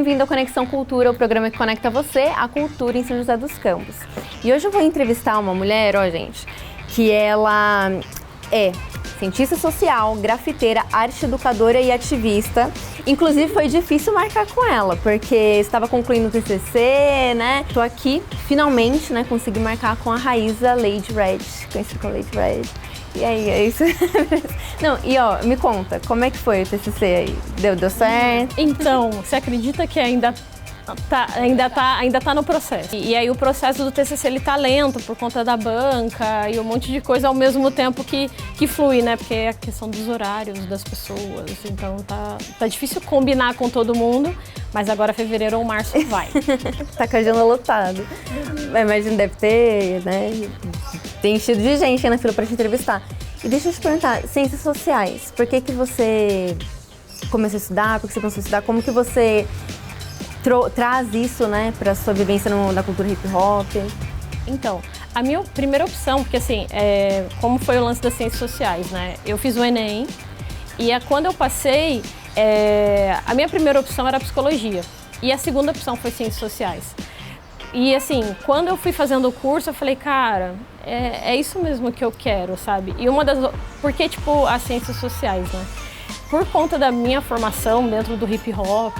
bem-vindo ao Conexão Cultura, o programa que conecta você à cultura em São José dos Campos. E hoje eu vou entrevistar uma mulher, gente, que ela é cientista social, grafiteira, arte educadora e ativista. Inclusive foi difícil marcar com ela, porque estava concluindo o TCC, né? Tô aqui, finalmente, né, consegui marcar com a Raíza Lady Red, conhecida como Lady Red. E aí, é isso? Não, e ó, me conta, como é que foi o TCC aí? Deu certo? Então, você acredita que ainda tá no processo? E aí o processo do TCC, ele tá lento por conta da banca e um monte de coisa ao mesmo tempo que flui, né? Porque é a questão dos horários das pessoas, então tá difícil combinar com todo mundo, mas agora fevereiro ou março vai. Tá com a agenda lotada. Imagina, deve ter, né? Tem enchido de gente aí na fila para te entrevistar. E deixa eu te perguntar, ciências sociais, por que você começou a estudar? Por que você começou a estudar? Como que você traz isso, né, para sua vivência na cultura hip hop? Então, a minha primeira opção, porque assim, como foi o lance das ciências sociais, né? Eu fiz o Enem e quando eu passei, a minha primeira opção era psicologia e a segunda opção foi ciências sociais. E assim, quando eu fui fazendo o curso, eu falei, cara, é isso mesmo que eu quero, sabe? E porque tipo, as ciências sociais, né? Por conta da minha formação dentro do hip hop,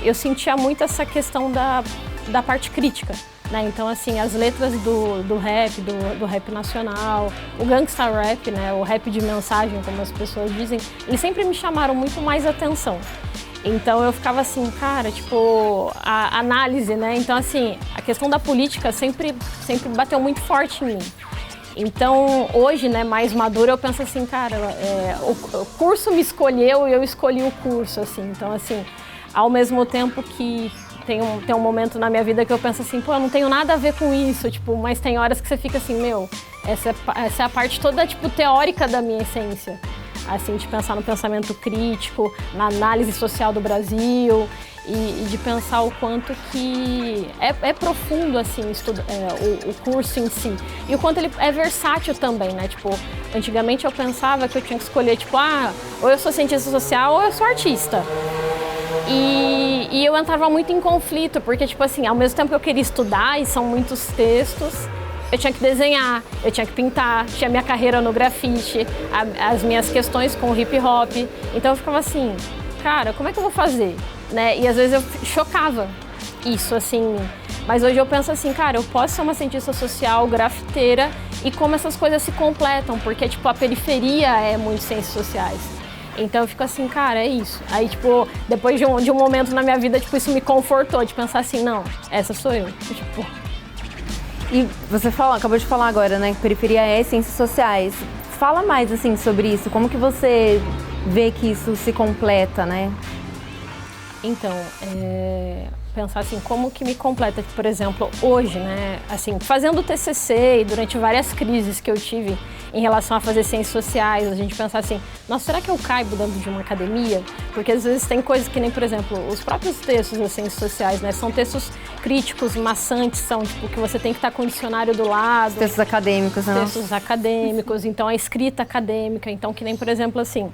eu sentia muito essa questão da parte crítica, né? Então, assim, as letras do rap nacional, o gangsta rap, né? O rap de mensagem, como as pessoas dizem, eles sempre me chamaram muito mais atenção. Então eu ficava assim, cara, tipo, a análise, né? Então, assim, a questão da política sempre bateu muito forte em mim. Então, hoje, né, mais madura, eu penso assim, cara, o curso me escolheu e eu escolhi o curso, assim. Então, assim, ao mesmo tempo que tem um momento na minha vida que eu penso assim, pô, eu não tenho nada a ver com isso, tipo, mas tem horas que você fica assim, meu, essa é a parte toda, tipo, teórica da minha essência. Assim, de pensar no pensamento crítico, na análise social do Brasil e de pensar o quanto que é profundo, assim, o curso em si. E o quanto ele é versátil também, né? Tipo, antigamente eu pensava que eu tinha que escolher, tipo, ou eu sou cientista social ou eu sou artista. E eu entrava muito em conflito, porque, tipo assim, ao mesmo tempo que eu queria estudar, e são muitos textos, eu tinha que desenhar, eu tinha que pintar, tinha minha carreira no grafite, as minhas questões com o hip hop. Então eu ficava assim, cara, como é que eu vou fazer? Né? E às vezes eu chocava isso, assim. Mas hoje eu penso assim, cara, eu posso ser uma cientista social, grafiteira, e como essas coisas se completam, porque, tipo, a periferia é muito ciências sociais. Então eu fico assim, cara, é isso. Aí, tipo, depois de um momento na minha vida, tipo, isso me confortou, de pensar assim, não, essa sou eu. Tipo... E você acabou de falar agora, né, que periferia é ciências sociais. Fala mais, assim, sobre isso. Como que você vê que isso se completa, né? Então, pensar assim, como que me completa? Por exemplo, hoje, né, assim, fazendo o TCC e durante várias crises que eu tive em relação a fazer ciências sociais, a gente pensar assim, nossa, será que eu caibo dentro de uma academia? Porque às vezes tem coisas que nem, por exemplo, os próprios textos das ciências sociais, né, são textos críticos, maçantes, são tipo que você tem que estar com o dicionário do lado. Textos acadêmicos, né? Textos acadêmicos, então a escrita acadêmica, então que nem, por exemplo, assim,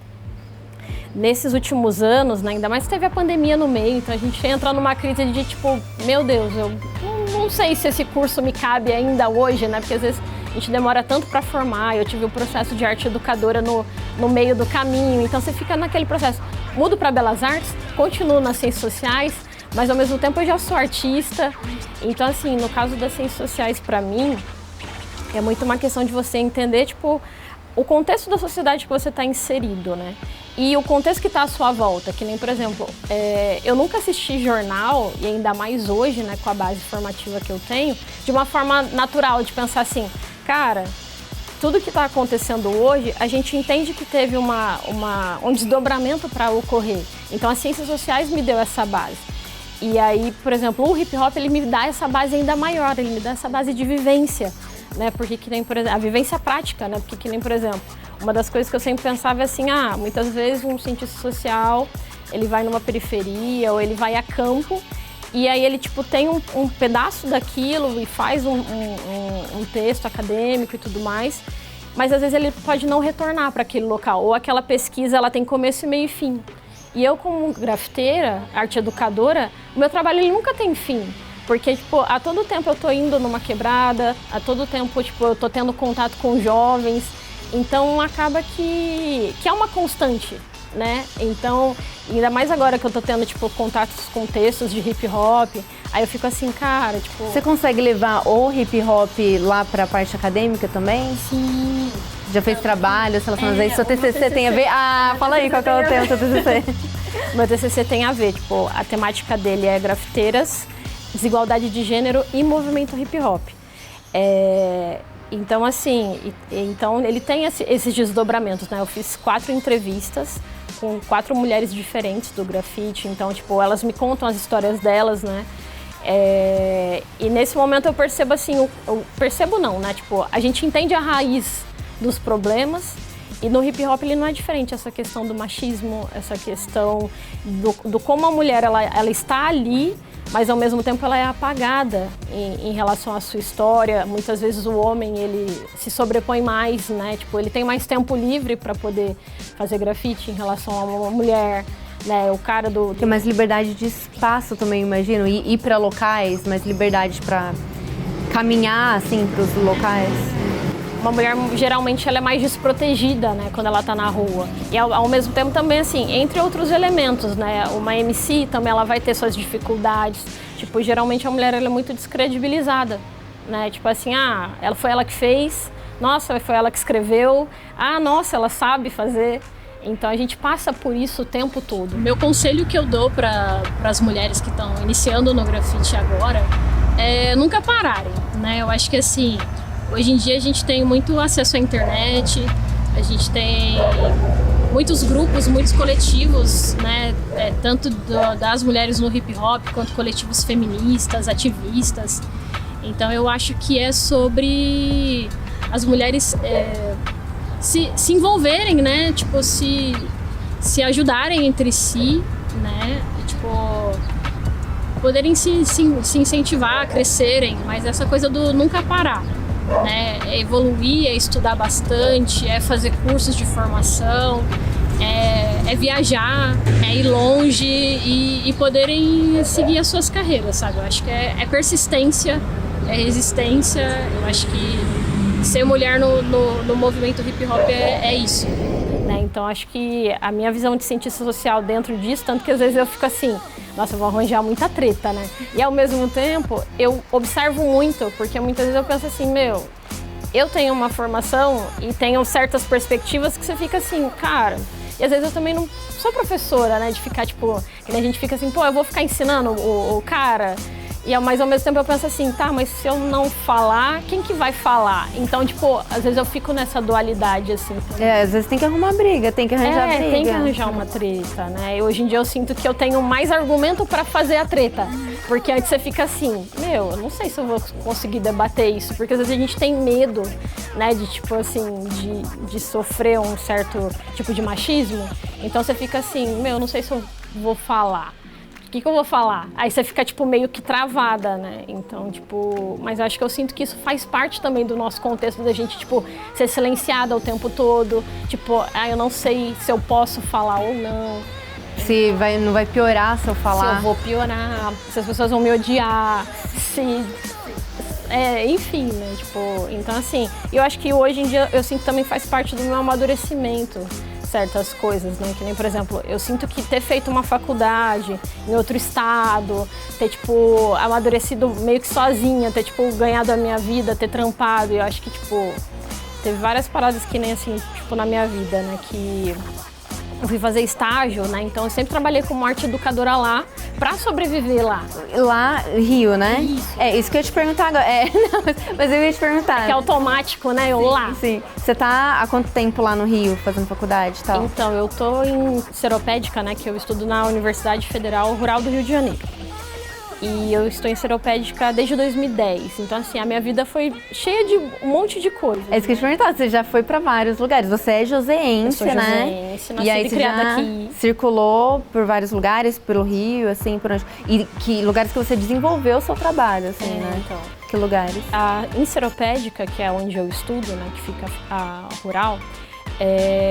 nesses últimos anos, né, ainda mais que teve a pandemia no meio, então a gente entra numa crise de tipo, meu Deus, eu não sei se esse curso me cabe ainda hoje, né, porque às vezes a gente demora tanto para formar, eu tive o processo de arte educadora no meio do caminho, então você fica naquele processo, mudo para Belas Artes, continuo nas ciências sociais, mas ao mesmo tempo eu já sou artista, então assim, no caso das ciências sociais para mim, é muito uma questão de você entender, tipo, o contexto da sociedade que você está inserido, né? E o contexto que está à sua volta, que nem, por exemplo, eu nunca assisti jornal, e ainda mais hoje, né, com a base formativa que eu tenho, de uma forma natural, de pensar assim, cara, tudo que está acontecendo hoje, a gente entende que teve um desdobramento para ocorrer. Então, as ciências sociais me deu essa base. E aí, por exemplo, o hip hop, ele me dá essa base ainda maior, ele me dá essa base de vivência, né? Porque que nem, por exemplo, a vivência prática, né? Porque que nem, por exemplo, uma das coisas que eu sempre pensava é assim, muitas vezes um cientista social, ele vai numa periferia ou ele vai a campo e aí ele, tipo, tem um pedaço daquilo e faz um texto acadêmico e tudo mais, mas às vezes ele pode não retornar para aquele local, ou aquela pesquisa, ela tem começo, meio e fim. E eu, como grafiteira, arte educadora, o meu trabalho ele nunca tem fim. Porque, tipo, a todo tempo eu tô indo numa quebrada, a todo tempo, tipo, eu tô tendo contato com jovens. Então, acaba que é uma constante, né? Então, ainda mais agora que eu tô tendo, tipo, contatos com textos de hip hop, aí eu fico assim, cara, tipo... Você consegue levar o hip hop lá pra parte acadêmica também? Sim. Já fez trabalhos relacionados a isso? Seu TCC tem a ver? Ah, fala aí, qual que é o tema do seu TCC? Meu TCC tem a ver, tipo, a temática dele é grafiteiras, desigualdade de gênero e movimento hip hop. Então, assim, então ele tem esses desdobramentos, né? Eu fiz 4 entrevistas com 4 mulheres diferentes do grafite, então, tipo, elas me contam as histórias delas, né? E nesse momento eu percebo assim, percebo não, né? Tipo, a gente entende a raiz dos problemas e no hip hop ele não é diferente, essa questão do machismo, essa questão do como a mulher ela está ali, mas ao mesmo tempo ela é apagada em relação à sua história. Muitas vezes o homem ele se sobrepõe mais, né? Tipo, ele tem mais tempo livre para poder fazer grafite em relação a uma mulher, né? O cara tem mais liberdade de espaço também, imagino, ir para locais, mais liberdade para caminhar assim para os locais. Uma mulher, geralmente, ela é mais desprotegida, né, quando ela tá na rua. E, ao mesmo tempo, também, assim, entre outros elementos, né, uma MC também, ela vai ter suas dificuldades. Tipo, geralmente, a mulher, ela é muito descredibilizada, né, tipo assim, foi ela que fez, nossa, foi ela que escreveu, nossa, ela sabe fazer. Então, a gente passa por isso o tempo todo. Meu conselho que eu dou para as mulheres que estão iniciando no grafite agora é nunca pararem, né, eu acho que, assim... Hoje em dia a gente tem muito acesso à internet, a gente tem muitos grupos, muitos coletivos, né? Tanto das mulheres no hip hop quanto coletivos feministas, ativistas. Então eu acho que é sobre as mulheres se envolverem, né? Tipo, se ajudarem entre si, né? Tipo, poderem se incentivar a crescerem, mas essa coisa do nunca parar. Né? É evoluir, é estudar bastante, é fazer cursos de formação, é viajar, é ir longe e poderem seguir as suas carreiras, sabe? Eu acho que é persistência, é resistência. Eu acho que ser mulher no movimento hip hop é isso. Né? Então acho que a minha visão de cientista social dentro disso, tanto que às vezes eu fico assim, nossa, eu vou arranjar muita treta, né? E ao mesmo tempo, eu observo muito, porque muitas vezes eu penso assim, eu tenho uma formação e tenho certas perspectivas que você fica assim, cara... E às vezes eu também não sou professora, né? De ficar, tipo... Que a gente fica assim, eu vou ficar ensinando o cara... Mas ao mesmo tempo eu penso assim, tá, mas se eu não falar, quem que vai falar? Então, tipo, às vezes eu fico nessa dualidade, assim. Às vezes tem que arrumar briga, tem que arranjar briga. Tem que arranjar uma treta, né? E hoje em dia eu sinto que eu tenho mais argumento pra fazer a treta. Porque antes você fica assim, eu não sei se eu vou conseguir debater isso. Porque às vezes a gente tem medo, né, de tipo assim, de sofrer um certo tipo de machismo. Então você fica assim, eu não sei se eu vou falar. O que eu vou falar? Aí você fica, tipo, meio que travada, né? Então, tipo... Mas eu acho que eu sinto que isso faz parte também do nosso contexto da gente, tipo, ser silenciada o tempo todo. Tipo, eu não sei se eu posso falar ou não. Não vai piorar se eu falar. Se eu vou piorar, se as pessoas vão me odiar, enfim, né? Tipo, então, assim... Eu acho que hoje em dia eu sinto que também faz parte do meu amadurecimento. Certas coisas, né? Que nem, por exemplo, eu sinto que ter feito uma faculdade em outro estado, ter, tipo, amadurecido meio que sozinha, ter, tipo, ganhado a minha vida, ter trampado, e eu acho que, tipo, teve várias paradas que nem, assim, tipo, na minha vida, né? Que eu fui fazer estágio, né? Então eu sempre trabalhei como arte educadora lá, pra sobreviver lá. Lá, Rio, né? Isso. Isso que eu ia te perguntar agora. Não, mas eu ia te perguntar. Que é automático, né? Eu lá. Sim. Você tá há quanto tempo lá no Rio, fazendo faculdade e tal? Então, eu tô em Seropédica, né? Que eu estudo na Universidade Federal Rural do Rio de Janeiro. E eu estou em Seropédica desde 2010. Então, assim, a minha vida foi cheia de um monte de coisa. É isso que eu ia te perguntar. Você já foi pra vários lugares. Você é joseense, né? Nascida e aí você já aqui. Circulou por vários lugares, pelo Rio, assim, por onde... E que lugares que você desenvolveu o seu trabalho, assim, né? Então. Que lugares? Em Seropédica, que é onde eu estudo, né? Que fica a Rural,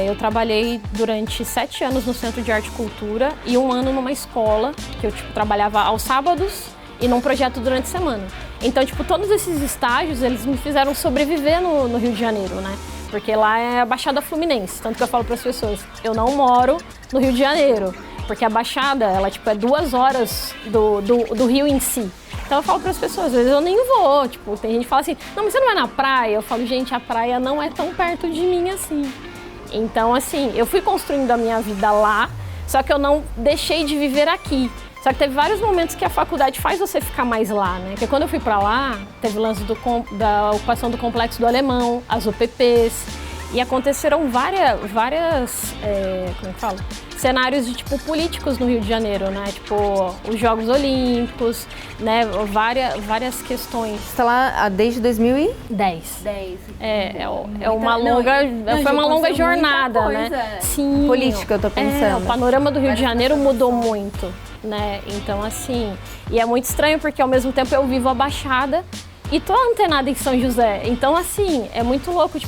Eu trabalhei durante 7 anos no Centro de Arte e Cultura e 1 ano numa escola, que eu trabalhava aos sábados e num projeto durante a semana. Então, todos esses estágios, eles me fizeram sobreviver no Rio de Janeiro, né? Porque lá é a Baixada Fluminense, tanto que eu falo para as pessoas, eu não moro no Rio de Janeiro, porque a Baixada, ela é 2 horas do Rio em si. Então eu falo para as pessoas, às vezes eu nem vou, tem gente que fala assim, não, mas você não vai na praia? Eu falo, gente, a praia não é tão perto de mim assim. Então, assim, eu fui construindo a minha vida lá, só que eu não deixei de viver aqui. Só que teve vários momentos que a faculdade faz você ficar mais lá, né? Porque quando eu fui para lá, teve o lance da ocupação do Complexo do Alemão, as UPPs, e aconteceram várias como é que fala? Cenários de políticos no Rio de Janeiro, né? Os Jogos Olímpicos, né? Várias questões. Você está lá desde 2010. Foi uma longa jornada, né? Sim. Política, eu tô pensando. O panorama do Rio de Janeiro mudou muito, né? Então, assim, e é muito estranho porque ao mesmo tempo eu vivo a Baixada e tô antenada em São José. Então, assim, é muito louco,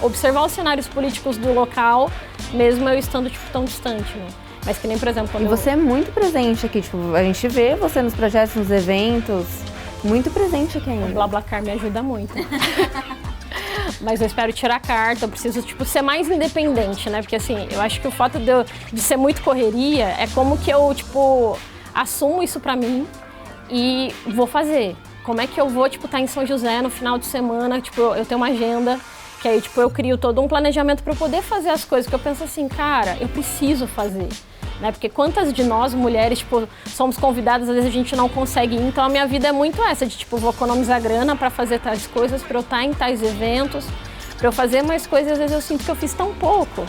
observar os cenários políticos do local, mesmo eu estando, tão distante, né? Mas que nem, por exemplo, quando você é muito presente aqui, a gente vê você nos projetos, nos eventos, muito presente aqui ainda. O BlaBlaCar me ajuda muito. Mas eu espero tirar a carta, eu preciso, ser mais independente, né? Porque, assim, eu acho que o fato de ser muito correria é como que eu, assumo isso pra mim e vou fazer. Como é que eu vou, estar em São José no final de semana, eu tenho uma agenda, que aí, eu crio todo um planejamento para eu poder fazer as coisas, que eu penso assim, cara, eu preciso fazer, né? Porque quantas de nós, mulheres, somos convidadas, às vezes a gente não consegue ir, então a minha vida é muito essa, de, vou economizar grana para fazer tais coisas, para eu estar em tais eventos, para eu fazer mais coisas, às vezes eu sinto que eu fiz tão pouco.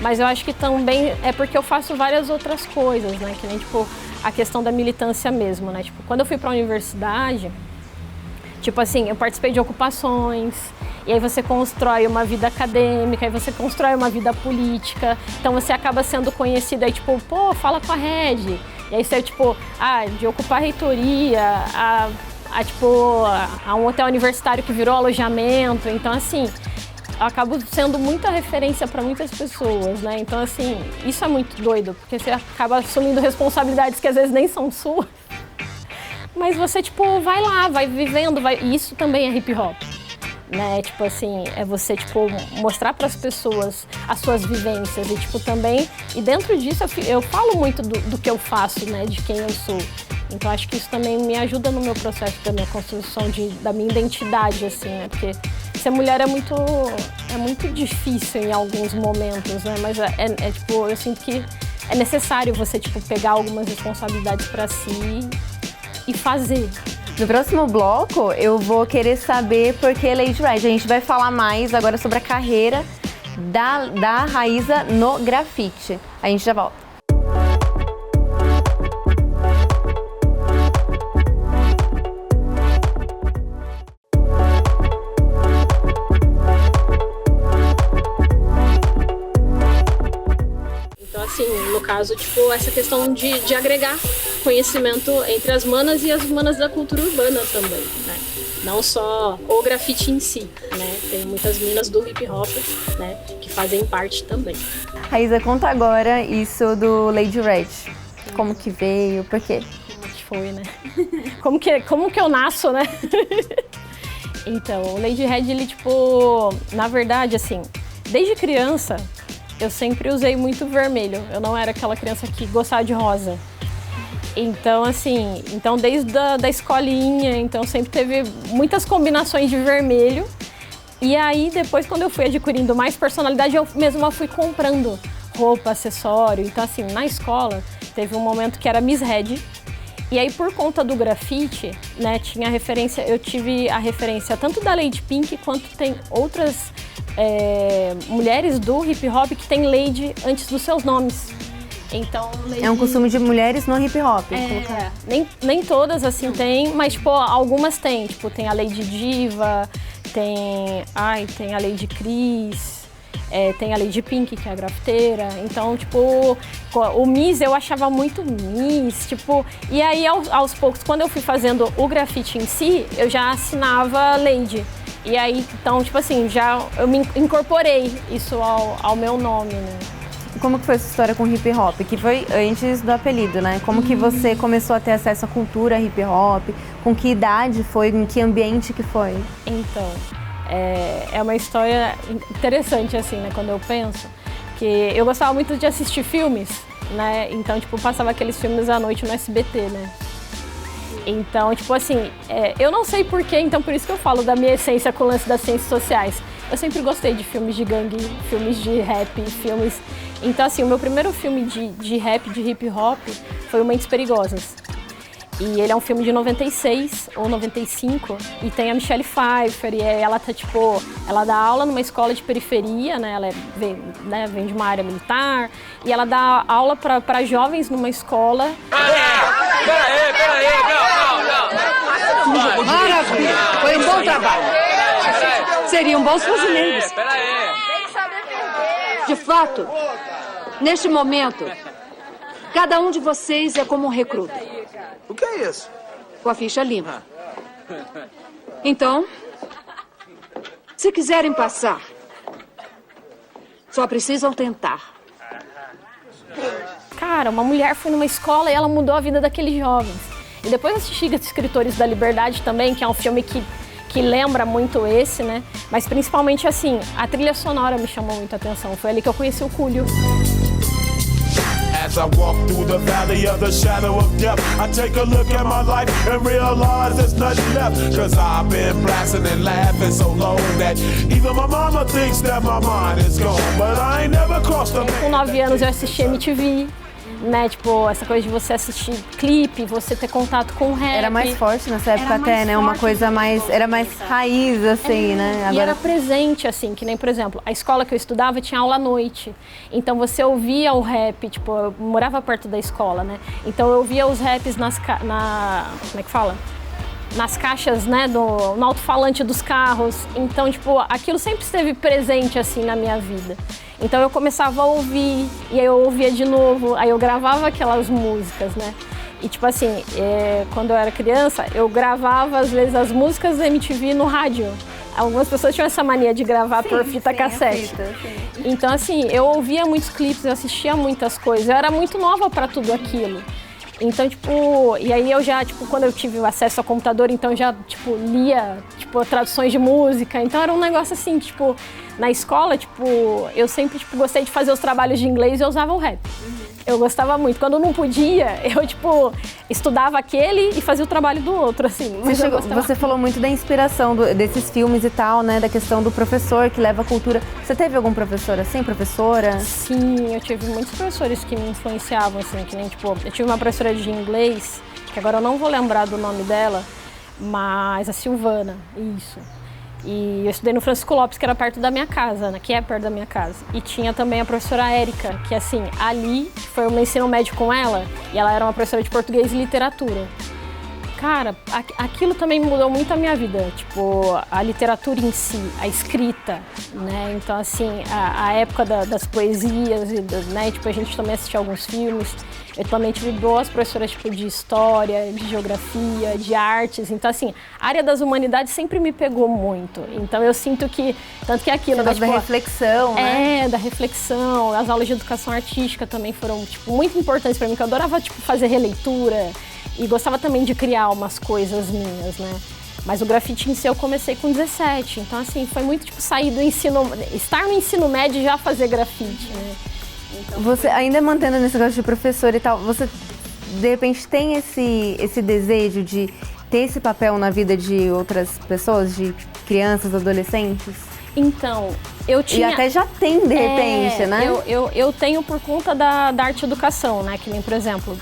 Mas eu acho que também é porque eu faço várias outras coisas, né? Que nem, a questão da militância mesmo, né? Quando eu fui para a universidade, eu participei de ocupações, e aí você constrói uma vida acadêmica, aí você constrói uma vida política, então você acaba sendo conhecida, aí fala com a Rede, e aí você, de ocupar a reitoria, a um hotel universitário que virou alojamento, então, assim, eu acabo sendo muita referência para muitas pessoas, né? Então, assim, isso é muito doido, porque você acaba assumindo responsabilidades que às vezes nem são suas. Mas você, vai lá, vai vivendo, e isso também é hip hop, né? É você, mostrar para as pessoas as suas vivências e, também, e dentro disso eu falo muito do que eu faço, né? De quem eu sou. Então, acho que isso também me ajuda no meu processo da minha construção, da minha identidade, assim, né? Porque ser mulher é muito difícil em alguns momentos, né? Mas eu sinto que é necessário você, pegar algumas responsabilidades para si e fazer. No próximo bloco, eu vou querer saber por que Lady Red. A gente vai falar mais agora sobre a carreira da Raíza no grafite. A gente já volta. No caso, essa questão de agregar conhecimento entre as manas e as manas da cultura urbana também, né? Não só o grafite em si, né? Tem muitas minas do hip hop, né, que fazem parte também. Raíza, conta agora isso do Lady Red. Como que veio, por quê? Como que foi, né? Como que eu nasço, né? Então, o Lady Red, ele, na verdade, assim, desde criança, eu sempre usei muito vermelho. Eu não era aquela criança que gostava de rosa. Então, assim, desde da escolinha, então sempre teve muitas combinações de vermelho. E aí, depois, quando eu fui adquirindo mais personalidade, eu mesma fui comprando roupa, acessório. Então, assim, na escola, teve um momento que era Miss Red. E aí, por conta do grafite, né, eu tive a referência tanto da Lady Pink, quanto tem outras mulheres do hip hop que tem Lady antes dos seus nomes. Então, Lady... É um costume de mulheres no hip hop. Nem todas, assim, tem, mas, algumas tem. Tem a Lady Diva, tem a Lady Cris, tem a Lady Pink, que é a grafiteira. Então, o Miss eu achava muito Miss, E aí, aos poucos, quando eu fui fazendo o grafite em si, eu já assinava Lady. E aí, então, tipo assim, já eu me incorporei isso ao meu nome, né? Como que foi essa história com hip hop? Que foi antes do apelido, né? Como que você começou a ter acesso à cultura hip hop? Com que idade foi? Em que ambiente que foi? Então, é uma história interessante, assim, né? Quando eu penso. Que eu gostava muito de assistir filmes, né? Então, tipo, passava aqueles filmes à noite no SBT, né? Então, tipo assim, eu não sei porquê, então por isso que eu falo da minha essência com o lance das ciências sociais. Eu sempre gostei de filmes de gangue, filmes de rap, filmes... Então, assim, o meu primeiro filme de rap, de hip hop, foi o Mentes Perigosas. E ele é um filme de 96 ou 95 e tem a Michelle Pfeiffer e ela tá, tipo, ela dá aula numa escola de periferia, né? Ela vem de uma área militar e ela dá aula para jovens numa escola. Peraí, não. Maravilha, foi um bom trabalho. Seriam bons fazendeiros. Peraí. De fato, neste momento, cada um de vocês é como um recruta. O que é isso? Com a ficha limpa. Então, se quiserem passar, só precisam tentar. Cara, uma mulher foi numa escola e ela mudou a vida daqueles jovens. E depois assisti Escritores da Liberdade também, que é um filme que lembra muito esse, né? Mas principalmente, assim, a trilha sonora me chamou muita atenção. Foi ali que eu conheci o Coolio. As I walk through the valley of the shadow of death, I take a look at my life and realize there's nothing left. Cause I've been blasting and laughing so long that even my mama thinks that my mind is gone. But I ain't never crossed the Com 9 anos eu assisti MTV, né? Tipo, essa coisa de você assistir clipe, você ter contato com o rap. Era mais forte nessa época até, né? Uma coisa mais... Era mais raiz, assim, né? Agora... E era presente, assim, que nem, por exemplo, a escola que eu estudava tinha aula à noite. Então você ouvia o rap, tipo, eu morava perto da escola, né? Então eu ouvia os raps como é que fala? Nas caixas, né, no alto-falante dos carros. Então, tipo, aquilo sempre esteve presente, assim, na minha vida. Então eu começava a ouvir, e aí eu ouvia de novo, aí eu gravava aquelas músicas, né? E tipo assim, quando eu era criança, eu gravava às vezes as músicas da MTV no rádio. Algumas pessoas tinham essa mania de gravar por fita cassete. Então assim, eu ouvia muitos clipes, eu assistia muitas coisas, eu era muito nova para tudo aquilo. Então, tipo, e aí eu já, tipo, quando eu tive acesso ao computador, então já, tipo, lia, tipo, traduções de música. Então era um negócio assim, tipo, na escola, tipo, eu sempre, tipo, gostei de fazer os trabalhos de inglês e eu usava o rap. Eu gostava muito. Quando não podia, eu, tipo, estudava aquele e fazia o trabalho do outro, assim. Você falou muito da inspiração desses filmes e tal, né? Da questão do professor que leva a cultura. Você teve algum professor assim, professora? Sim, eu tive muitos professores que me influenciavam, assim, que nem, tipo, eu tive uma professora de inglês, que agora eu não vou lembrar do nome dela, mas a Silvana, isso. E eu estudei no Francisco Lopes, que era perto da minha casa, né? Que é perto da minha casa. E tinha também a professora Érica, que assim, ali foi o meu ensino médio com ela, e ela era uma professora de português e literatura. Cara, aquilo também mudou muito a minha vida, tipo, a literatura em si, a escrita, né? Então, assim, a época das poesias, né? Tipo, a gente também assistia alguns filmes. Eu também tive boas professoras, tipo, de história, de geografia, de artes. Então, assim, a área das humanidades sempre me pegou muito. Então, eu sinto que, tanto que aquilo... Da reflexão, né? Da reflexão. As aulas de educação artística também foram, tipo, muito importantes para mim, que eu adorava, tipo, fazer releitura. E gostava também de criar umas coisas minhas, né? Mas o grafite em si eu comecei com 17. Então, assim, foi muito, tipo, sair do ensino... Estar no ensino médio e já fazer grafite, né? Então, você, ainda mantendo nesse negócio de professor e tal, você, de repente, tem esse desejo de ter esse papel na vida de outras pessoas, de crianças, adolescentes? Então, eu tinha... E até já tem, de repente, né? Eu tenho por conta da arte educação, né? Que nem, por exemplo,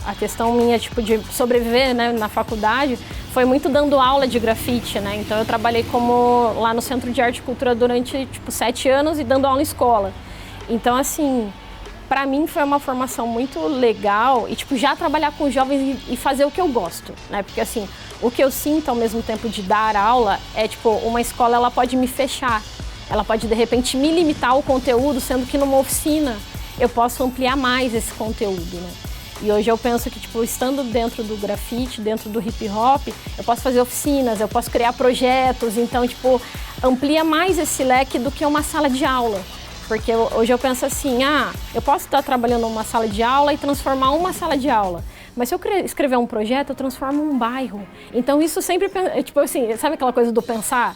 a questão minha, tipo, de sobreviver, né, na faculdade foi muito dando aula de grafite, né? Então, eu trabalhei lá no Centro de Arte e Cultura durante, tipo, 7 anos e dando aula em escola. Então, assim, pra mim foi uma formação muito legal e, tipo, já trabalhar com jovens e fazer o que eu gosto, né? Porque, assim, o que eu sinto ao mesmo tempo de dar aula é, tipo, uma escola, ela pode me fechar. Ela pode, de repente, me limitar o conteúdo, sendo que numa oficina eu posso ampliar mais esse conteúdo, né? E hoje eu penso que, tipo, estando dentro do grafite, dentro do hip hop, eu posso fazer oficinas, eu posso criar projetos, então, tipo, amplia mais esse leque do que uma sala de aula. Porque hoje eu penso assim, eu posso estar trabalhando numa sala de aula e transformar uma sala de aula. Mas se eu escrever um projeto, eu transformo um bairro. Então isso sempre, tipo assim, sabe aquela coisa do pensar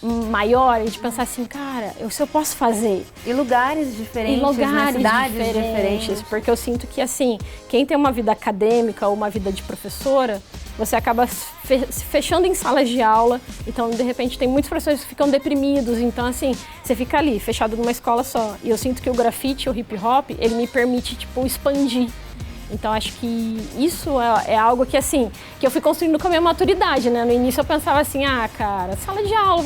maior e de pensar assim, cara, se eu posso fazer. E lugares diferentes, cidades diferentes. Porque eu sinto que, assim, quem tem uma vida acadêmica ou uma vida de professora, você acaba se fechando em salas de aula, então, de repente, tem muitos professores que ficam deprimidos, então, assim, você fica ali, fechado numa escola só. E eu sinto que o grafite, o hip hop, ele me permite, tipo, expandir. Então, acho que isso é algo que, assim, que eu fui construindo com a minha maturidade, né? No início eu pensava assim, cara, sala de aula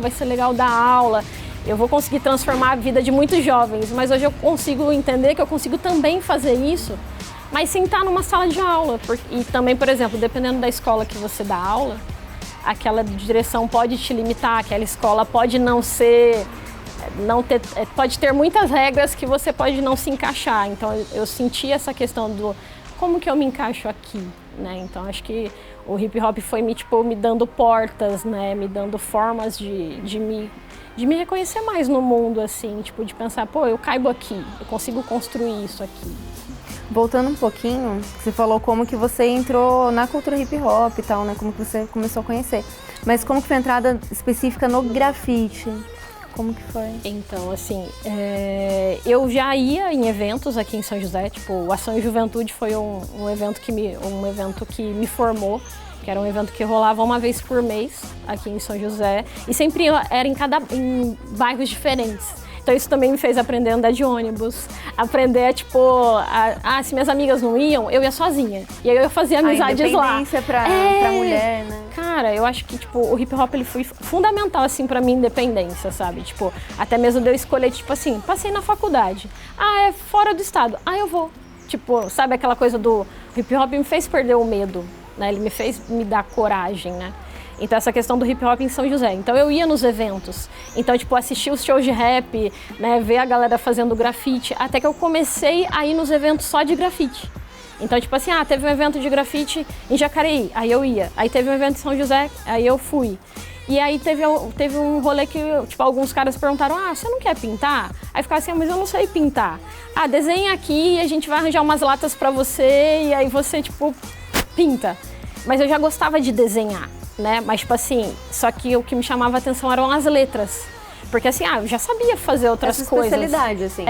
vai ser legal dar aula, eu vou conseguir transformar a vida de muitos jovens, mas hoje eu consigo entender que eu consigo também fazer isso, mas sem estar numa sala de aula. E também, por exemplo, dependendo da escola que você dá aula, aquela direção pode te limitar, aquela escola pode pode ter muitas regras que você pode não se encaixar. Então eu senti essa questão do como que eu me encaixo aqui, né? Então acho que o hip hop foi me dando portas, né? Me dando formas de me reconhecer mais no mundo, assim, tipo, de pensar, eu caibo aqui, eu consigo construir isso aqui. Voltando um pouquinho, você falou como que você entrou na cultura hip hop e tal, né? Como que você começou a conhecer. Mas como que foi a entrada específica no grafite? Como que foi? Então, assim, eu já ia em eventos aqui em São José, tipo, o Ação e Juventude foi um evento que me formou, que era um evento que rolava uma vez por mês aqui em São José, e sempre era em bairros diferentes. Então isso também me fez aprender a andar de ônibus, aprender, se minhas amigas não iam, eu ia sozinha. E aí eu fazia amizades lá. A independência pra mulher, né? Cara, eu acho que, o hip hop ele foi fundamental, assim, pra minha independência, sabe? Até mesmo de eu escolher, passei na faculdade. É fora do estado. Eu vou. Sabe aquela coisa do hip hop me fez perder o medo, né? Ele me fez me dar coragem, né? Então, essa questão do hip hop em São José. Então, eu ia nos eventos. Então, assistir os shows de rap, né? Ver a galera fazendo grafite. Até que eu comecei a ir nos eventos só de grafite. Então, teve um evento de grafite em Jacareí, aí eu ia. Aí teve um evento em São José, aí eu fui. E aí teve um rolê que, alguns caras perguntaram, você não quer pintar? Aí ficava assim, mas eu não sei pintar. Desenha aqui e a gente vai arranjar umas latas pra você e aí você, pinta. Mas eu já gostava de desenhar, né? Mas, só que o que me chamava a atenção eram as letras. Porque eu já sabia fazer outras coisas. Especialidade, assim.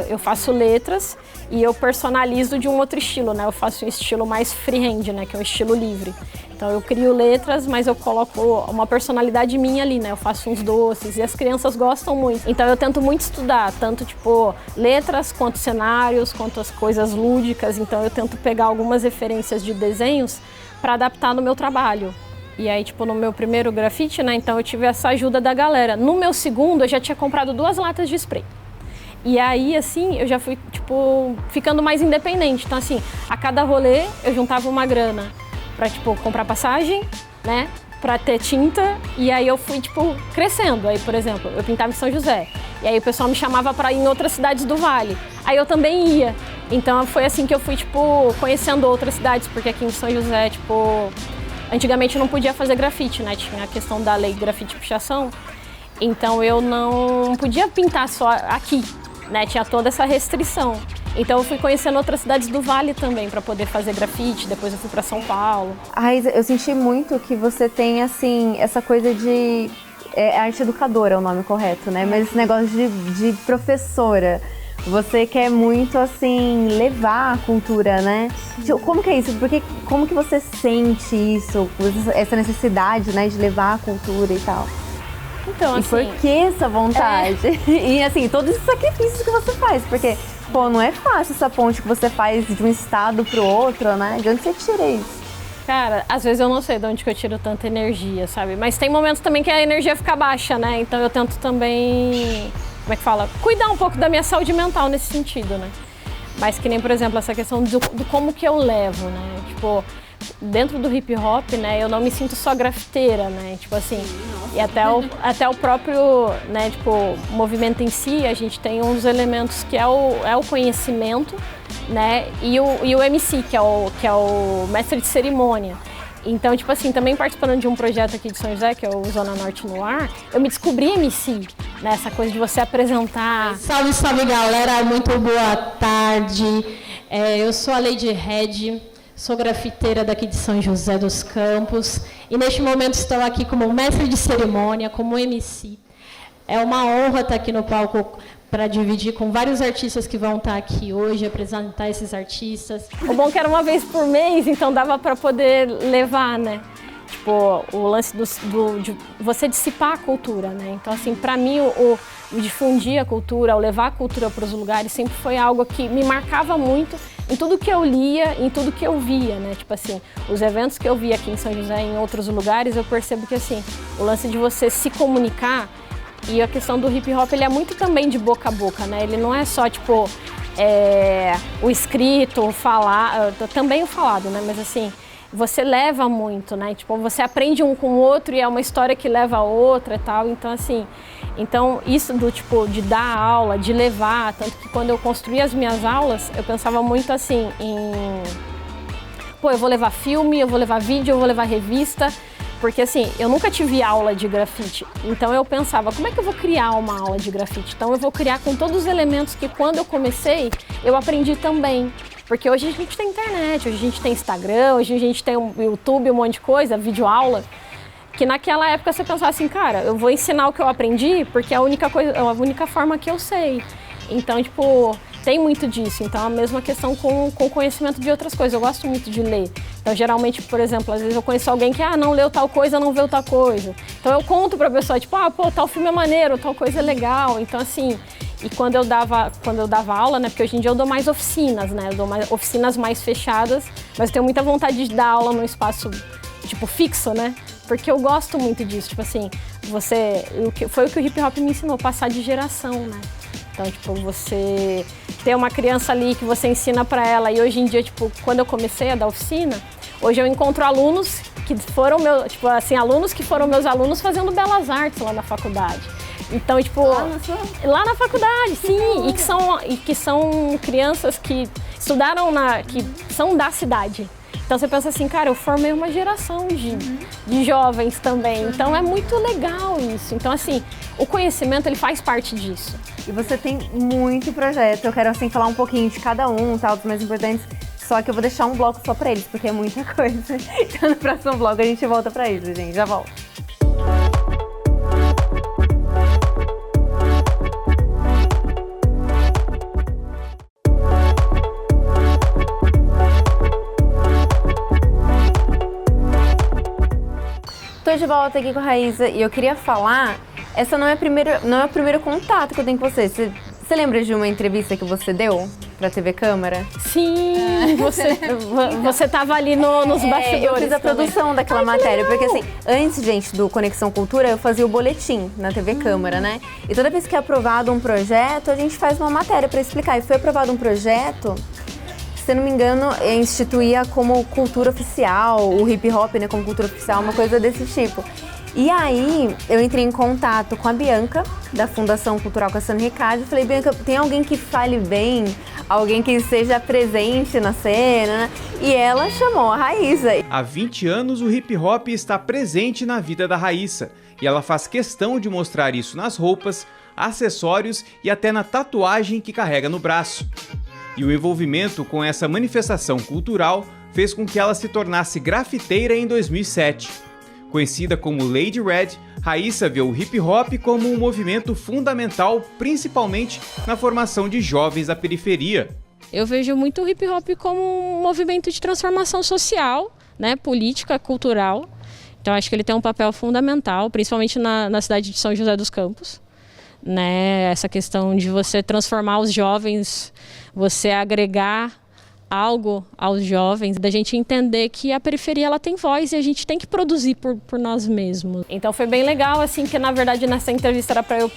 Eu faço letras e eu personalizo de um outro estilo, né? Eu faço um estilo mais freehand, né? Que é um estilo livre. Então eu crio letras, mas eu coloco uma personalidade minha ali, né? Eu faço uns doces e as crianças gostam muito. Então eu tento muito estudar, tanto letras, quanto cenários, quanto as coisas lúdicas. Então eu tento pegar algumas referências de desenhos para adaptar no meu trabalho. E aí, no meu primeiro grafite, né, então eu tive essa ajuda da galera. No meu segundo, eu já tinha comprado 2 latas de spray. E aí, assim, eu já fui, ficando mais independente. Então, assim, a cada rolê, eu juntava uma grana pra, comprar passagem, né, pra ter tinta. E aí eu fui, crescendo. Aí, por exemplo, eu pintava em São José. E aí o pessoal me chamava pra ir em outras cidades do Vale. Aí eu também ia. Então, foi assim que eu fui, conhecendo outras cidades. Porque aqui em São José, antigamente não podia fazer grafite, né? Tinha a questão da lei grafite pichação. Então eu não podia pintar só aqui, né? Tinha toda essa restrição. Então eu fui conhecendo outras cidades do Vale também para poder fazer grafite. Depois eu fui para São Paulo. Raíza, eu senti muito que você tem, assim, essa coisa de... arte educadora é o nome correto, né? Mas esse negócio de professora. Você quer muito, assim, levar a cultura, né? Como que é isso? Como que você sente isso? Essa necessidade, né, de levar a cultura e tal? Então, assim... E por que essa vontade? E, assim, todos os sacrifícios que você faz. Porque, não é fácil essa ponte que você faz de um estado pro outro, né? De onde você tira isso? Cara, às vezes eu não sei de onde que eu tiro tanta energia, sabe? Mas tem momentos também que a energia fica baixa, né? Então eu tento também... cuidar um pouco da minha saúde mental nesse sentido, né? Mas que nem, por exemplo, essa questão do como que eu levo, né? dentro do hip hop, né, eu não me sinto só grafiteira, né, tipo assim, e até o próprio, né, tipo, movimento em si, a gente tem uns elementos que é o conhecimento, né, e o MC, que é o mestre de cerimônia. Então, tipo assim, também participando de um projeto aqui de São José, que é o Zona Norte no Ar, eu me descobri MC, né? Essa coisa de você apresentar. Salve, salve, galera, muito boa tarde. Eu sou a Lady Red, sou grafiteira daqui de São José dos Campos e neste momento estou aqui como mestre de cerimônia, como MC. É uma honra estar aqui no palco para dividir com vários artistas que vão estar aqui hoje, apresentar esses artistas. O bom é que era uma vez por mês, então dava para poder levar, né? Tipo, o lance de você dissipar a cultura, né? Então, assim, para mim, o difundir a cultura, o levar a cultura para os lugares sempre foi algo que me marcava muito em tudo que eu lia, em tudo que eu via, né? Tipo assim, os eventos que eu via aqui em São José e em outros lugares, eu percebo que, assim, o lance de você se comunicar. E a questão do hip hop, ele é muito também de boca a boca, né? Ele não é só, tipo, o escrito, o falar, também o falado, né? Mas assim, você leva muito, né? Tipo, você aprende um com o outro e é uma história que leva a outra e tal. Então, assim, isso do tipo, de dar aula, de levar, tanto que quando eu construí as minhas aulas, eu pensava muito assim eu vou levar filme, eu vou levar vídeo, eu vou levar revista. Porque assim, eu nunca tive aula de grafite, então eu pensava, como é que eu vou criar uma aula de grafite? Então eu vou criar com todos os elementos que quando eu comecei, eu aprendi também. Porque hoje a gente tem internet, hoje a gente tem Instagram, hoje a gente tem o YouTube, um monte de coisa, videoaula. Que naquela época você pensava assim, cara, eu vou ensinar o que eu aprendi porque é a única forma que eu sei. Então, tipo, tem muito disso. Então, a mesma questão com o conhecimento de outras coisas. Eu gosto muito de ler. Então, geralmente, por exemplo, às vezes eu conheço alguém que, não leu tal coisa, não viu tal coisa. Então, eu conto pra pessoa, tipo, tal filme é maneiro, tal coisa é legal. Então, assim, e quando eu dava aula, né, porque hoje em dia eu dou mais oficinas, né, eu dou oficinas mais fechadas, mas eu tenho muita vontade de dar aula num espaço, tipo, fixo, né, porque eu gosto muito disso, tipo assim, foi o que o hip hop me ensinou, passar de geração, né. Então, tipo, você ter uma criança ali que você ensina pra ela e hoje em dia, tipo, quando eu comecei a dar oficina, hoje eu encontro alunos que foram alunos que foram meus alunos fazendo belas artes lá na faculdade. Então, tipo, lá na faculdade, sim, e que são crianças que estudaram que são da cidade. Então você pensa assim, cara, eu formei uma geração de jovens também, então é muito legal isso. Então assim, o conhecimento ele faz parte disso. E você tem muito projeto, eu quero assim falar um pouquinho de cada um, tá, dos mais importantes, só que eu vou deixar um bloco só pra eles, porque é muita coisa. Então no próximo bloco a gente volta pra isso, gente, já volto. Estou de volta aqui com a Raíssa e eu queria falar, essa não é o primeiro contato que eu tenho com você. Você lembra de uma entrevista que você deu pra TV Câmara? Sim, você tava ali nos bastidores. Eu fiz a produção daquela matéria, porque assim, antes, gente, do Conexão Cultura, eu fazia o boletim na TV Câmara, né? E toda vez que é aprovado um projeto, a gente faz uma matéria pra explicar. E foi aprovado um projeto, se eu não me engano, instituía como cultura oficial, o hip hop, né, como cultura oficial, uma coisa desse tipo. E aí, eu entrei em contato com a Bianca, da Fundação Cultural Cassiano Ricardo, e falei, Bianca, tem alguém que fale bem, alguém que seja presente na cena, né? E ela chamou a Raíssa. Há 20 anos, o hip hop está presente na vida da Raíssa, e ela faz questão de mostrar isso nas roupas, acessórios e até na tatuagem que carrega no braço. E o envolvimento com essa manifestação cultural fez com que ela se tornasse grafiteira em 2007. Conhecida como Lady Red, Raíssa vê o hip hop como um movimento fundamental, principalmente na formação de jovens da periferia. Eu vejo muito o hip hop como um movimento de transformação social, né, política, cultural. Então acho que ele tem um papel fundamental, principalmente na cidade de São José dos Campos. Né, essa questão de você transformar os jovens, você agregar algo aos jovens, da gente entender que a periferia ela tem voz e a gente tem que produzir por nós mesmos. Então foi bem legal, assim, que na verdade nessa entrevista era para eu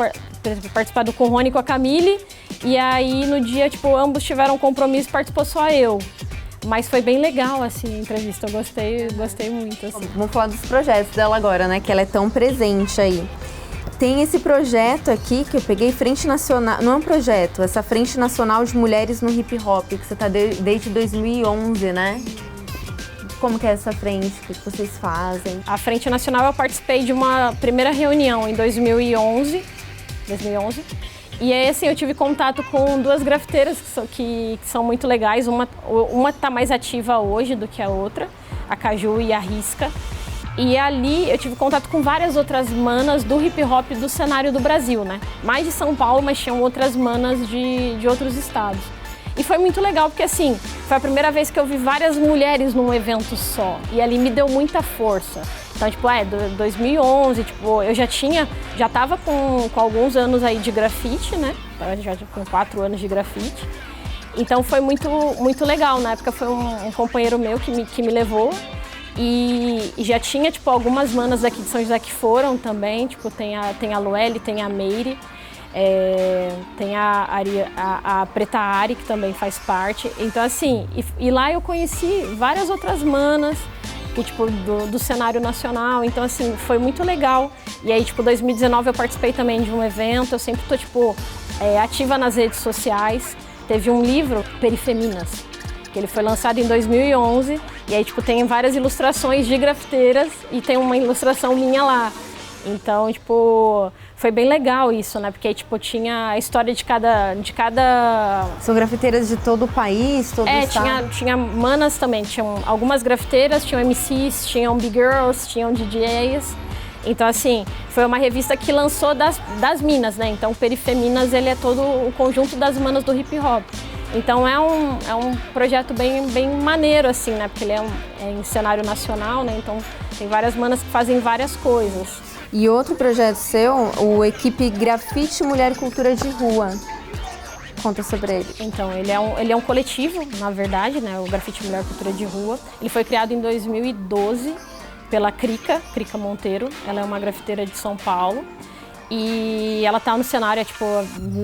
participar do com o Rony e com a Camille, e aí no dia, tipo, ambos tiveram um compromisso e participou só eu. Mas foi bem legal, assim, a entrevista. Eu gostei muito, assim. Vamos falar dos projetos dela agora, né? Que ela é tão presente aí. Tem esse projeto aqui que eu peguei, Frente Nacional... Não é um projeto, essa Frente Nacional de Mulheres no Hip Hop, que você tá desde 2011, né? Como que é essa frente? O que vocês fazem? A Frente Nacional, eu participei de uma primeira reunião em 2011. E aí, assim, eu tive contato com 2 grafiteiras que são muito legais. Uma tá mais ativa hoje do que a outra, a Caju e a Risca. E ali eu tive contato com várias outras manas do hip hop do cenário do Brasil, né? Mais de São Paulo, mas tinham outras manas de outros estados. E foi muito legal porque, assim, foi a primeira vez que eu vi várias mulheres num evento só. E ali me deu muita força. Então, tipo, 2011, tipo, eu já tava com alguns anos aí de grafite, né? Já com 4 anos de grafite. Então foi muito, muito legal. Na época foi um companheiro meu que me levou. E já tinha, tipo, algumas manas daqui de São José que foram também. Tipo, tem a Lueli, tem a Meire. Tem a Preta Ari, que também faz parte. Então, assim, e lá eu conheci várias outras manas que, tipo, do cenário nacional. Então, assim, foi muito legal. E aí, tipo, 2019 eu participei também de um evento. Eu sempre tô, tipo, ativa nas redes sociais. Teve um livro, Perifeminas, que ele foi lançado em 2011. E aí, tipo, tem várias ilustrações de grafiteiras e tem uma ilustração minha lá. Então, tipo, foi bem legal isso, né? Porque aí, tipo, tinha a história de cada... São grafiteiras de todo o país, todo o estado? Tinha manas também. Tinham algumas grafiteiras, tinham MCs, tinham big girls, tinham DJs. Então, assim, foi uma revista que lançou das minas, né? Então, Perifeminas, ele é todo o conjunto das manas do hip hop. Então, é um projeto bem maneiro, assim, né? Porque ele é em cenário nacional, né? Então, tem várias manas que fazem várias coisas. E outro projeto seu, o Equipe Grafite Mulher Cultura de Rua. Conta sobre ele. Então, ele é um coletivo, na verdade, né? O Grafite Mulher Cultura de Rua. Ele foi criado em 2012 pela Crica Monteiro. Ela é uma grafiteira de São Paulo. E ela tá no cenário há, tipo,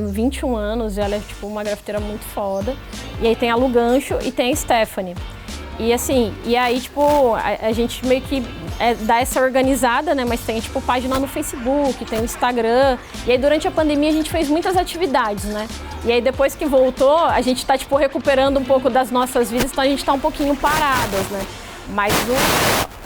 21 anos. Ela é, tipo, uma grafiteira muito foda. E aí tem a Lu Gancho e tem a Stephanie. E assim, e aí, tipo, a gente meio que dá essa organizada, né? Mas tem, tipo, página no Facebook, tem o Instagram. E aí, durante a pandemia, a gente fez muitas atividades, né? E aí, depois que voltou, a gente tá, tipo, recuperando um pouco das nossas vidas, então a gente tá um pouquinho paradas, né? Mas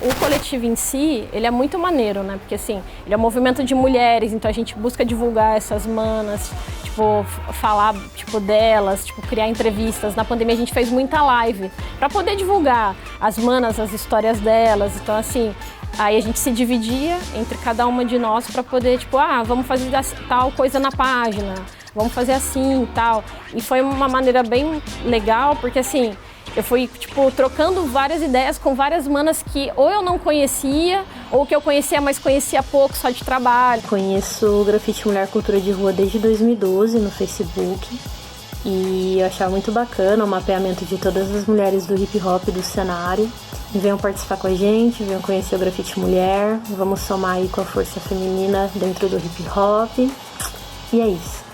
o coletivo em si, ele é muito maneiro, né? Porque, assim, ele é um movimento de mulheres, então a gente busca divulgar essas manas, tipo, falar, tipo, delas, tipo, criar entrevistas. Na pandemia a gente fez muita live para poder divulgar as manas, as histórias delas. Então, assim, aí a gente se dividia entre cada uma de nós para poder, tipo, vamos fazer tal coisa na página, vamos fazer assim e tal. E foi uma maneira bem legal, porque, assim, eu fui, tipo, trocando várias ideias com várias manas que ou eu não conhecia, ou que eu conhecia, mas conhecia pouco, só de trabalho. Conheço o Grafite Mulher Cultura de Rua desde 2012 no Facebook. E eu achava muito bacana o mapeamento de todas as mulheres do hip hop do cenário. E venham participar com a gente, venham conhecer o Grafite Mulher. Vamos somar aí com a força feminina dentro do hip hop. E é isso.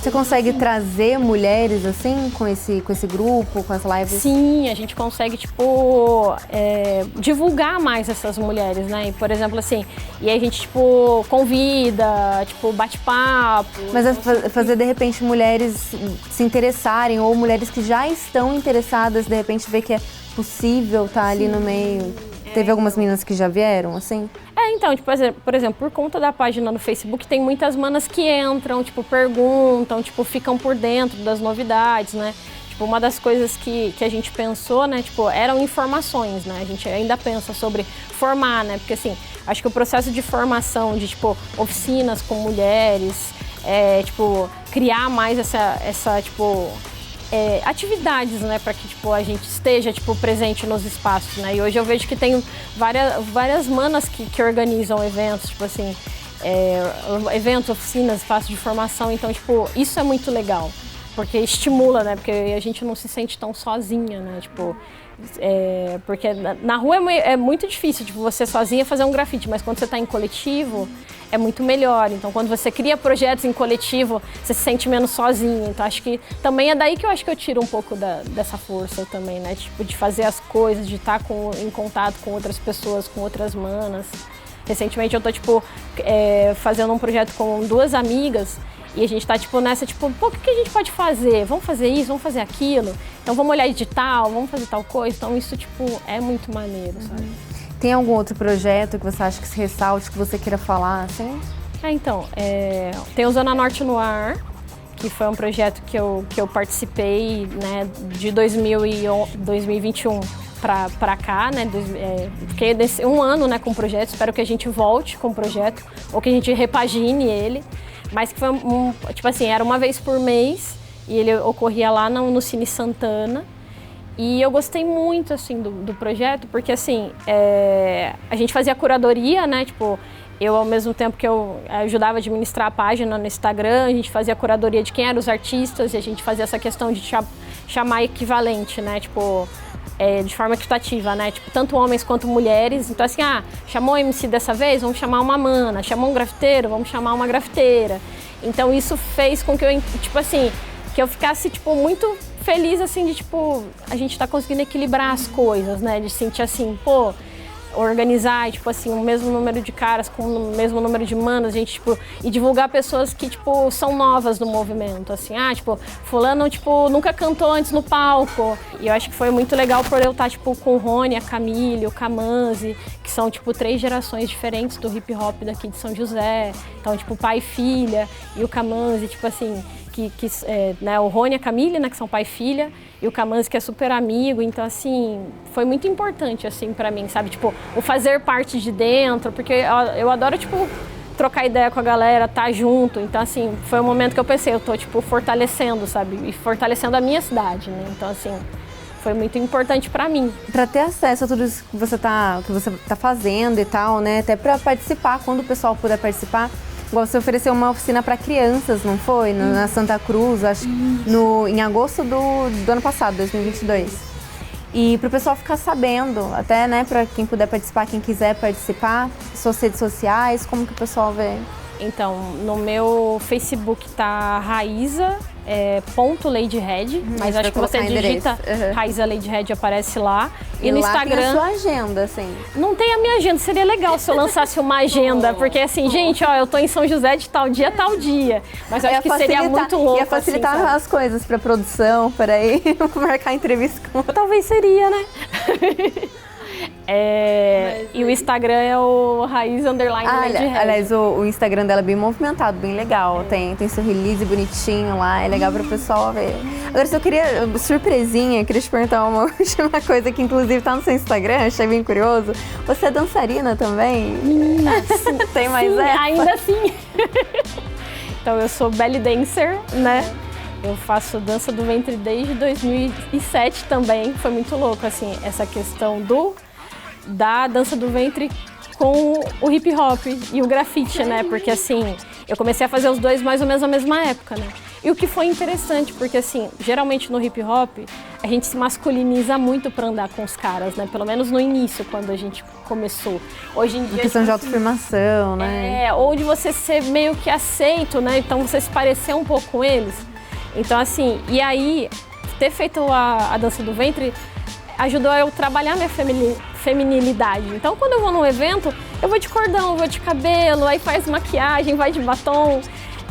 Você consegue trazer mulheres, assim, com esse grupo, com as lives? Sim, a gente consegue, tipo, divulgar mais essas mulheres, né? E, por exemplo, assim, e aí a gente, tipo, convida, tipo, bate-papo. Mas fazer, de repente, mulheres se interessarem, ou mulheres que já estão interessadas, de repente, ver que é possível estar ali no meio. Teve algumas meninas que já vieram, assim? Então, tipo, por exemplo, por conta da página no Facebook, tem muitas manas que entram, tipo, perguntam, tipo, ficam por dentro das novidades, né? Tipo, uma das coisas que a gente pensou, né, tipo, eram informações, né? A gente ainda pensa sobre formar, né? Porque, assim, acho que o processo de formação, de, tipo, oficinas com mulheres, tipo, criar mais essa tipo... atividades, né, para que, tipo, a gente esteja, tipo, presente nos espaços, né? E hoje eu vejo que tem várias manas que organizam eventos, tipo assim, eventos, oficinas, espaços de formação. Então, tipo, isso é muito legal, porque estimula, né? Porque a gente não se sente tão sozinha, né? Tipo, porque na rua é muito difícil, tipo, você sozinha fazer um grafite, mas quando você está em coletivo, é muito melhor. Então, quando você cria projetos em coletivo, você se sente menos sozinho. Então, acho que também é daí que eu acho que eu tiro um pouco dessa força também, né? Tipo, de fazer as coisas, de estar em contato com outras pessoas, com outras manas. Recentemente eu tô, tipo, fazendo um projeto com 2 amigas e a gente tá, tipo, nessa, tipo, pô, o que a gente pode fazer? Vamos fazer isso, vamos fazer aquilo? Então vamos olhar edital, vamos fazer tal coisa. Então isso, tipo, é muito maneiro, sabe? Tem algum outro projeto que você acha que se ressalte, que você queira falar, assim? Então, tem o Zona Norte no Ar, que foi um projeto que eu participei, né, de 2021 para cá, né, fiquei um ano, né, com o projeto, espero que a gente volte com o projeto, ou que a gente repagine ele, mas que foi tipo assim, era uma vez por mês, e ele ocorria lá no Cine Santana, e eu gostei muito, assim, do projeto, porque, assim, a gente fazia curadoria, né, tipo, eu, ao mesmo tempo que eu ajudava a administrar a página no Instagram, a gente fazia curadoria de quem eram os artistas, e a gente fazia essa questão de chamar equivalente, né, tipo, de forma equitativa, né, tipo, tanto homens quanto mulheres. Então, assim, chamou MC dessa vez, vamos chamar uma mana, chamou um grafiteiro, vamos chamar uma grafiteira. Então, isso fez com que eu, tipo assim, que eu ficasse, tipo, muito feliz, assim, de, tipo, a gente tá conseguindo equilibrar as coisas, né, de sentir, assim, pô, organizar, tipo assim, o mesmo número de caras com o mesmo número de manas, a gente, tipo, e divulgar pessoas que, tipo, são novas no movimento, assim, tipo, fulano, tipo, nunca cantou antes no palco. E eu acho que foi muito legal por eu estar, tipo, com o Rony, a Camille, o Kamanzi, que são, tipo, 3 gerações diferentes do hip hop daqui de São José. Então, tipo, pai e filha, e o Kamanzi, tipo assim, né, o Rony e a Camille, né, que são pai e filha, e o Kamanzi, que é super amigo. Então, assim, foi muito importante, assim, pra mim, sabe? Tipo, o fazer parte de dentro, porque eu adoro, tipo, trocar ideia com a galera, estar junto. Então, assim, foi um momento que eu pensei, eu tô, tipo, fortalecendo, sabe? E fortalecendo a minha cidade, né? Então, assim, foi muito importante pra mim. Pra ter acesso a tudo isso que você tá fazendo e tal, né? Até pra participar, quando o pessoal puder participar. Igual você ofereceu uma oficina para crianças, não foi? Na Santa Cruz, acho, em agosto do ano passado, 2022. E para o pessoal ficar sabendo, até, né, para quem puder participar, quem quiser participar, suas redes sociais, como que o pessoal vê? Então, no meu Facebook tá Raíza, .ladyhead, mas acho que você digita Raíza Ladyhead, aparece lá. E no Instagram tem a sua agenda, assim. Não tem a minha agenda, seria legal se eu lançasse uma agenda, porque assim, gente, eu tô em São José de tal dia, tal dia. Mas eu acho que seria muito louco. Ia facilitar assim, as coisas pra produção, para ir marcar entrevista com... Talvez seria, né? E o Instagram é o Raiz_Ladyhead. Aliás, o Instagram dela é bem movimentado, bem legal. Tem seu release bonitinho lá, é legal para o pessoal ver. Agora, se eu queria, surpresinha, queria te perguntar uma última coisa que inclusive tá no seu Instagram, achei bem curioso. Você é dançarina também? Tem mais essa? Ainda sim. Então, eu sou belly dancer, né? Eu faço dança do ventre desde 2007 também. Foi muito louco, assim, essa questão da dança do ventre com o hip hop e o grafite, né? Porque, assim, eu comecei a fazer os dois mais ou menos na mesma época, né? E o que foi interessante, porque, assim, geralmente no hip hop, a gente se masculiniza muito pra andar com os caras, né? Pelo menos no início, quando a gente começou. Hoje em dia... A questão de autoafirmação, né? Ou de você ser meio que aceito, né? Então, você se parecer um pouco com eles. Então, assim, e aí, ter feito a dança do ventre ajudou eu a trabalhar minha feminilidade. Então, quando eu vou num evento, eu vou de cordão, vou de cabelo, aí faz maquiagem, vai de batom.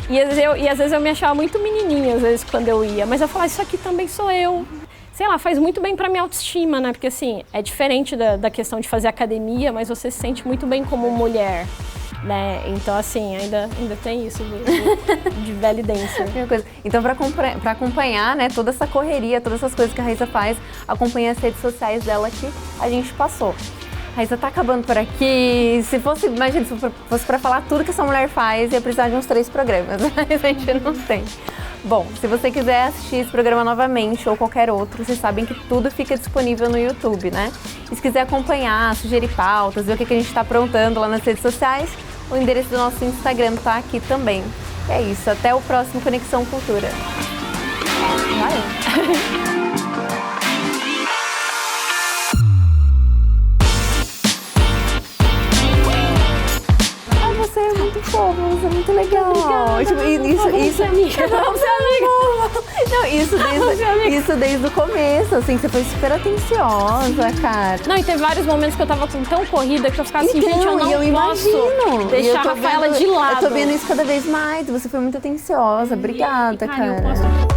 E às vezes eu me achava muito menininha, às vezes, quando eu ia. Mas eu falava, isso aqui também sou eu. Sei lá, faz muito bem pra minha autoestima, né? Porque, assim, é diferente da questão de fazer academia, mas você se sente muito bem como mulher. Né? Então, assim, ainda tem isso de belly dancer. Então, para acompanhar, né, toda essa correria, todas essas coisas que a Raíza faz, acompanha as redes sociais dela que a gente passou. Raíza, tá acabando por aqui. Imagina, se fosse para falar tudo que essa mulher faz, ia precisar de uns 3 programas, mas a gente não tem. Bom, se você quiser assistir esse programa novamente ou qualquer outro, vocês sabem que tudo fica disponível no YouTube, né? E se quiser acompanhar, sugerir pautas, ver o que a gente está aprontando lá nas redes sociais, o endereço do nosso Instagram tá aqui também. E é isso, até o próximo Conexão Cultura. Valeu! você é muito fofo, você é muito legal. Obrigada, Tipo, vamos ser amiga. Vamos ser amiga. Não, isso desde o começo, assim, você foi super atenciosa, cara. Não, e teve vários momentos que eu tava tão corrida que eu ficava assim, Então, gente, eu não posso deixar a Rafaela de lado. Eu tô vendo isso cada vez mais, você foi muito atenciosa. Obrigada, cara. Eu cara. posso